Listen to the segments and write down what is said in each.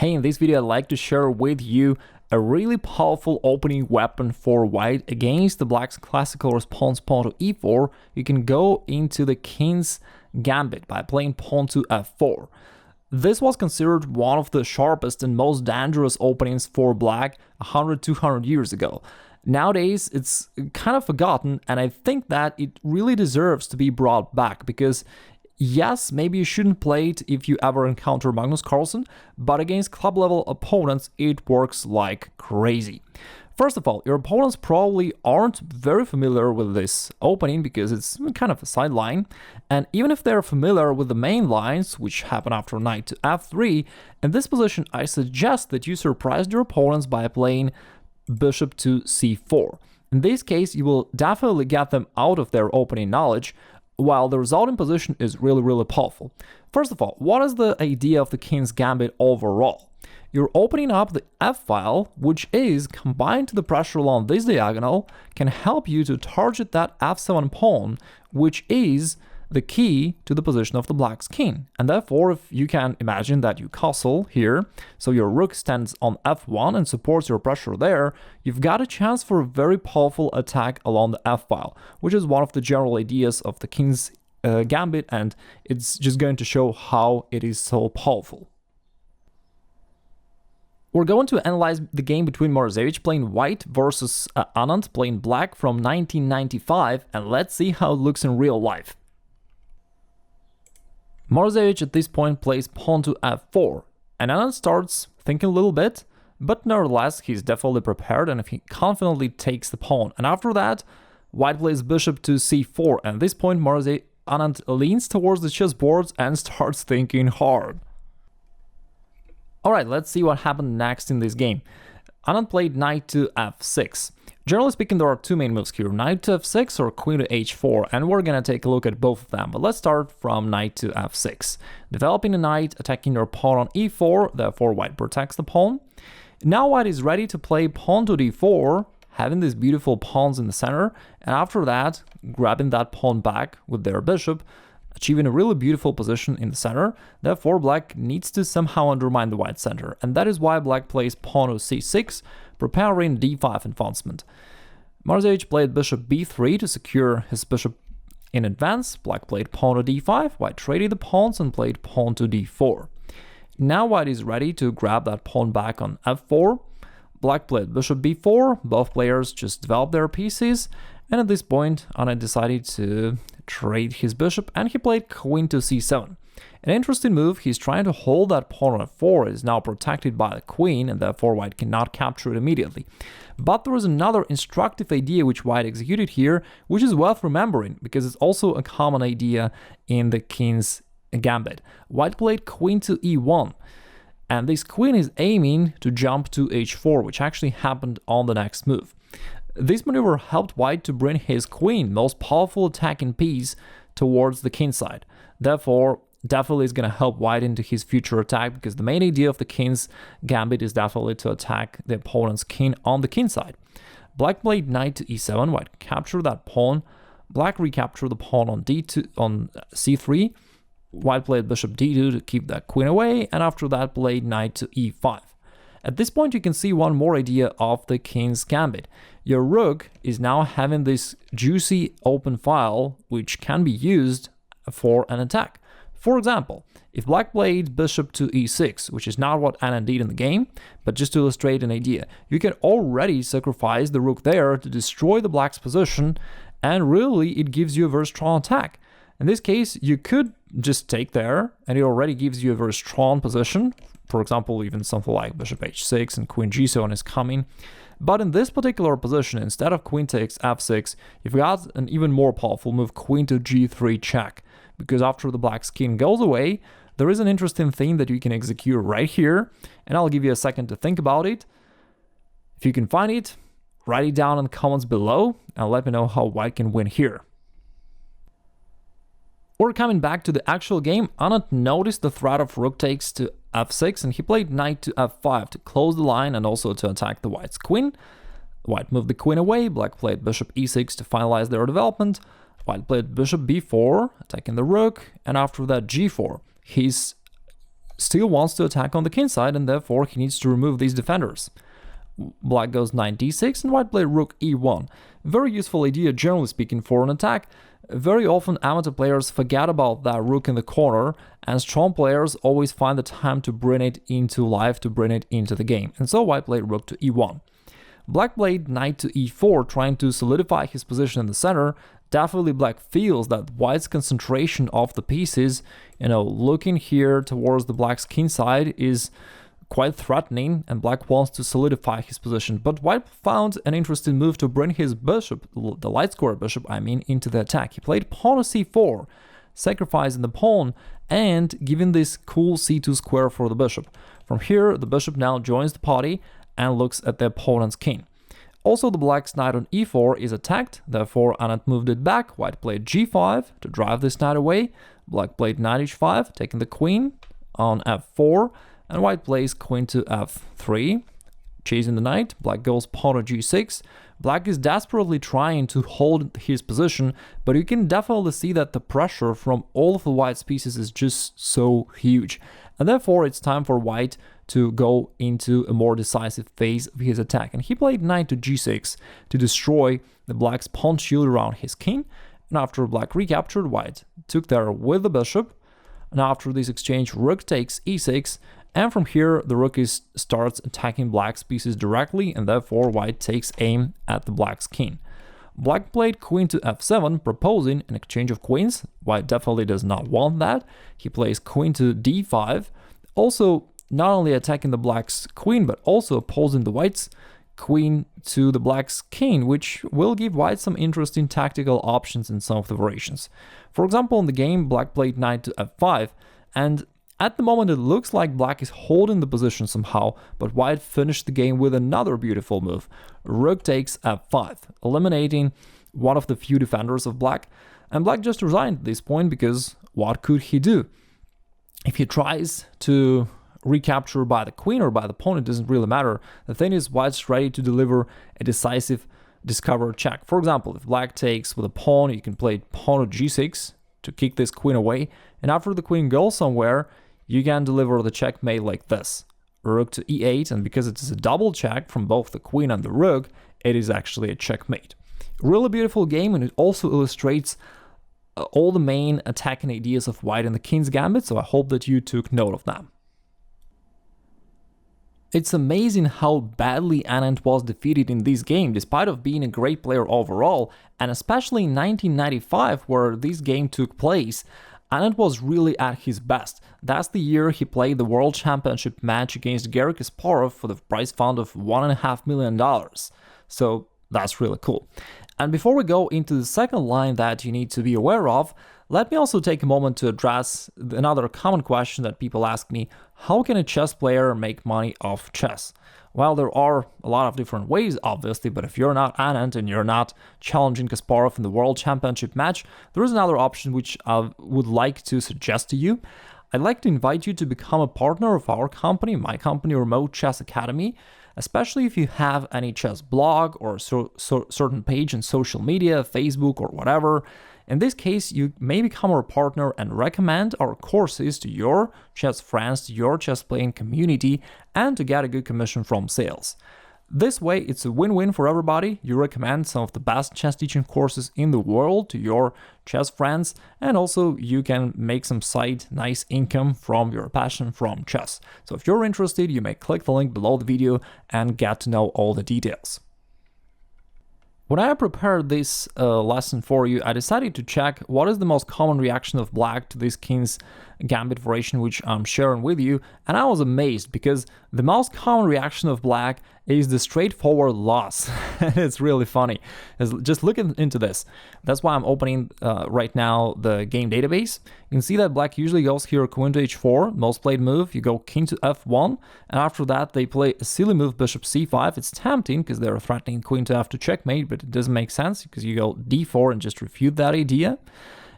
Hey, in this video I'd like to share with you a really powerful opening weapon for white against the black's classical response pawn to e4. You can go into the king's gambit by playing pawn to f4. This was considered one of the sharpest and most dangerous openings for black 100-200 years ago. Nowadays, it's kind of forgotten, and I think that it really deserves to be brought back because yes, maybe you shouldn't play it if you ever encounter Magnus Carlsen, but against club-level opponents, it works like crazy. First of all, your opponents probably aren't very familiar with this opening because it's kind of a sideline, and even if they're familiar with the main lines, which happen after knight to f3, in this position I suggest that you surprise your opponents by playing bishop to c4. In this case, you will definitely get them out of their opening knowledge, while the resulting position is really powerful. First of all, what is the idea of the king's gambit overall? You're opening up the f-file, which is, combined to the pressure along this diagonal, can help you to target that f7 pawn, which is the key to the position of the black's king. And therefore, if you can imagine that you castle here, so your rook stands on f1 and supports your pressure there, you've got a chance for a very powerful attack along the f-file, which is one of the general ideas of the king's gambit, and it's just going to show how it is so powerful. We're going to analyze the game between Morozevich playing white versus Anand playing black from 1995, and let's see how it looks in real life. Morozevich at this point plays pawn to f4, and Anand starts thinking a little bit, but nevertheless he's definitely prepared and he confidently takes the pawn. And after that, white plays bishop to c4, and at this point Anand leans towards the chessboard and starts thinking hard. Alright, let's see what happened next in this game. Anand played knight to f6. Generally speaking, there are two main moves here, knight to f6 or queen to h4, and we're gonna take a look at both of them, but let's start from knight to f6. Developing a knight, attacking your pawn on e4, therefore white protects the pawn. Now white is ready to play pawn to d4, having these beautiful pawns in the center, and after that, grabbing that pawn back with their bishop, achieving a really beautiful position in the center. Therefore, black needs to somehow undermine the white center, and that is why black plays pawn to c6, preparing d5 advancement. Morozevich played bishop b3 to secure his bishop in advance. Black played pawn to d5, white traded the pawns and played pawn to d4. Now white is ready to grab that pawn back on f4. Black played bishop b4, both players just developed their pieces, and at this point, Anand decided to trade his bishop, and he played queen to c7. An interesting move, he's trying to hold that pawn on f4, it is now protected by the queen, and therefore white cannot capture it immediately. But there is another instructive idea which white executed here, which is worth remembering, because it's also a common idea in the king's gambit. White played queen to e1, and this queen is aiming to jump to h4, which actually happened on the next move. This maneuver helped white to bring his queen, most powerful attacking piece, towards the king side. Therefore, definitely is going to help white into his future attack, because the main idea of the king's gambit is definitely to attack the opponent's king on the king side. Black played knight to e7, white captured that pawn. Black recaptured the pawn on d2 on c3. White played bishop d2 to keep that queen away, and after that played knight to e5. At this point, you can see one more idea of the king's gambit. Your rook is now having this juicy open file, which can be used for an attack. For example, if black played bishop to e6, which is not what Anand did in the game, but just to illustrate an idea, you can already sacrifice the rook there to destroy the black's position, and really it gives you a very strong attack. In this case, you could just take there, and it already gives you a very strong position. For example, even something like bishop h6 and queen g7 is coming. But in this particular position, instead of queen takes f6, you've got an even more powerful move, queen to g3 check. Because after the black's king goes away, there is an interesting thing that you can execute right here, and I'll give you a second to think about it. If you can find it, write it down in the comments below, and let me know how white can win here. We're coming back to the actual game. Anand noticed the threat of rook takes to f6, and he played knight to f5 to close the line and also to attack the white's queen. White moved the queen away, black played bishop e6 to finalize their development. White played bishop b4, attacking the rook, and after that g4. He's still wants to attack on the king side, and therefore he needs to remove these defenders. Black goes knight d6 and white played rook e1. Very useful idea, generally speaking, for an attack. Very often amateur players forget about that rook in the corner, and strong players always find the time to bring it into life, to bring it into the game. And so white played rook to e1. Black played knight to e4, trying to solidify his position in the center. Definitely black feels that white's concentration of the pieces, looking here towards the black's king side is quite threatening, and black wants to solidify his position. But white found an interesting move to bring his bishop, the light square bishop, into the attack. He played pawn to c4, sacrificing the pawn and giving this cool c2 square for the bishop. From here, the bishop now joins the party and looks at the opponent's king. Also, the black's knight on e4 is attacked, therefore Anand moved it back. White played g5 to drive this knight away. Black played knight h5, taking the queen on f4, and white plays queen to f3, chasing the knight. Black goes pawn to g6. Black is desperately trying to hold his position, but you can definitely see that the pressure from all of the white's pieces is just so huge. And therefore, it's time for white to go into a more decisive phase of his attack. And he played knight to g6 to destroy the black's pawn shield around his king. And after black recaptured, white took there with the bishop. And after this exchange, rook takes e6. And from here, the rook starts attacking black's pieces directly, and therefore white takes aim at the black's king. Black played queen to f7, proposing an exchange of queens. White definitely does not want that. He plays queen to d5, also not only attacking the black's queen, but also opposing the white's queen to the black's king, which will give white some interesting tactical options in some of the variations. For example, in the game, black played knight to f5, and at the moment it looks like black is holding the position somehow, but white finished the game with another beautiful move. Rook takes f5, eliminating one of the few defenders of black, and black just resigned at this point because what could he do? If he tries to recapture by the queen or by the pawn, it doesn't really matter. The thing is, white's ready to deliver a decisive discover check. For example, if black takes with a pawn, you can play pawn to g6 to kick this queen away, and after the queen goes somewhere, you can deliver the checkmate like this. Rook to e8, and because it is a double check from both the queen and the rook, it is actually a checkmate. Really beautiful game, and it also illustrates all the main attacking ideas of white in the King's Gambit, so I hope that you took note of them. It's amazing how badly Anand was defeated in this game, despite of being a great player overall, and especially in 1995, where this game took place. Anand was really at his best. That's the year he played the World Championship match against Garry Kasparov for the prize fund of $1.5 million. So that's really cool. And before we go into the second line that you need to be aware of, let me also take a moment to address another common question that people ask me: how can a chess player make money off chess? Well, there are a lot of different ways, obviously, but if you're not Anand and you're not challenging Kasparov in the World Championship match, there is another option which I would like to suggest to you. I'd like to invite you to become a partner of our company, my company, Remote Chess Academy, especially if you have any chess blog or certain page in social media, Facebook or whatever. In this case, you may become our partner and recommend our courses to your chess friends, to your chess playing community, and to get a good commission from sales. This way, it's a win-win for everybody. You recommend some of the best chess teaching courses in the world to your chess friends, and also you can make some nice income from your passion from chess. So if you're interested, you may click the link below the video and get to know all the details. When I prepared this lesson for you, I decided to check what is the most common reaction of black to this King's Gambit variation which I'm sharing with you, and I was amazed because the most common reaction of black is the straightforward loss. It's really funny. Just look into this. That's why I'm opening right now the game database. You can see that black usually goes here queen to h4, most played move. You go king to f1, and after that they play a silly move bishop c5. It's tempting because they're threatening queen to f2 checkmate, but it doesn't make sense because you go d4 and just refute that idea.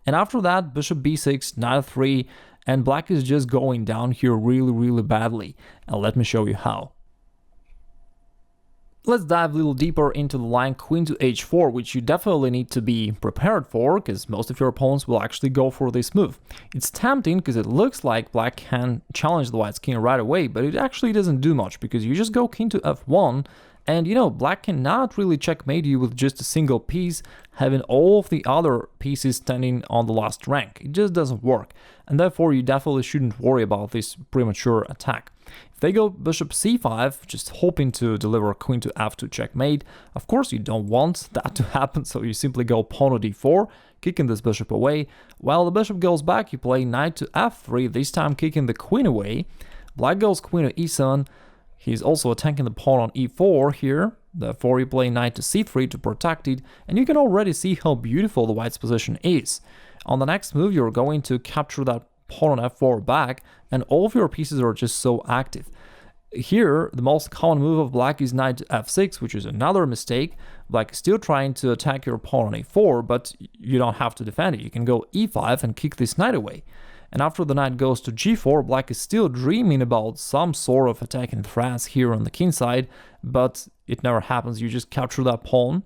And after that, bishop b6, knight f3, and black is just going down here really badly. And let me show you how. Let's dive a little deeper into the line queen to h4, which you definitely need to be prepared for, because most of your opponents will actually go for this move. It's tempting because it looks like black can challenge the white's king right away, but it actually doesn't do much, because you just go king to f1, and you know, black cannot really checkmate you with just a single piece, having all of the other pieces standing on the last rank. It just doesn't work, and therefore you definitely shouldn't worry about this premature attack. If they go bishop c5, just hoping to deliver queen to f2 checkmate, of course you don't want that to happen, so you simply go pawn to d4, kicking this bishop away. While the bishop goes back, you play knight to f3, this time kicking the queen away. Black goes queen to e7, he's also attacking the pawn on e4 here, therefore you play knight to c3 to protect it, and you can already see how beautiful the white's position is. On the next move, you're going to capture that pawn on f4 back, and all of your pieces are just so active. Here, the most common move of black is knight to f6, which is another mistake. Black is still trying to attack your pawn on a4, but you don't have to defend it. You can go e5 and kick this knight away. And after the knight goes to g4, black is still dreaming about some sort of attack in France here on the king side, but it never happens. You just capture that pawn.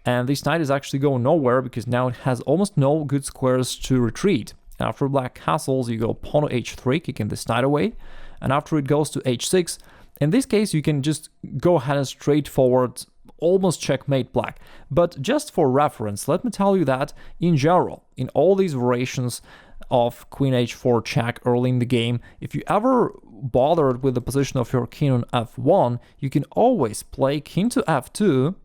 And this knight is actually going nowhere because now it has almost no good squares to retreat. After black castles, you go pawn to h3, kicking this knight away. And after it goes to h6, in this case, you can just go ahead and straightforward almost checkmate black. But just for reference, let me tell you that in general, in all these variations of queen h4 check early in the game, if you ever bothered with the position of your king on f1, you can always play king to f2,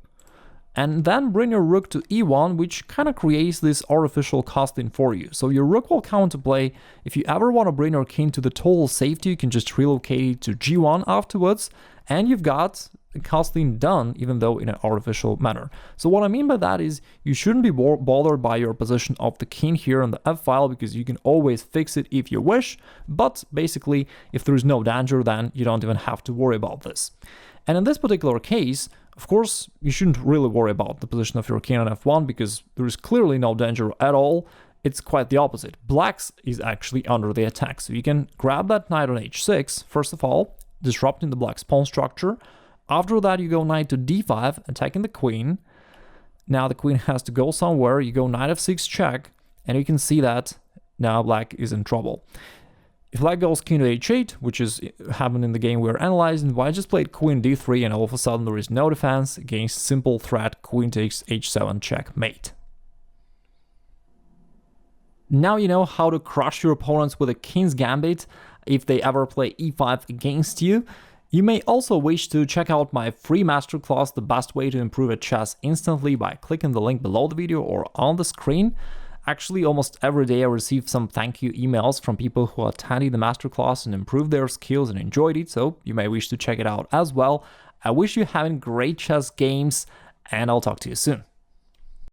and then bring your rook to e1, which kind of creates this artificial castling for you. So your rook will come into play. If you ever want to bring your king to the total safety, you can just relocate it to g1 afterwards, and you've got the castling done, even though in an artificial manner. So what I mean by that is you shouldn't be bothered by your position of the king here on the f file, because you can always fix it if you wish, but basically if there is no danger, then you don't even have to worry about this. And in this particular case, of course, you shouldn't really worry about the position of your king on f1, because there is clearly no danger at all. It's quite the opposite. Black's is actually under the attack. So you can grab that knight on h6, first of all, disrupting the black's pawn structure. After that, you go knight to d5, attacking the queen. Now the queen has to go somewhere. You go knight f6 check, and you can see that now black is in trouble. If black goes king to h8, which is happened in the game we're analyzing, white just played queen d3, and all of a sudden there is no defense against simple threat queen takes h7 checkmate. Now you know how to crush your opponents with a king's gambit if they ever play e5 against you. You may also wish to check out my free masterclass, The Best Way to Improve at Chess Instantly, by clicking the link below the video or on the screen. Actually, almost every day I receive some thank you emails from people who attended the masterclass and improved their skills and enjoyed it, so you may wish to check it out as well. I wish you having great chess games, and I'll talk to you soon.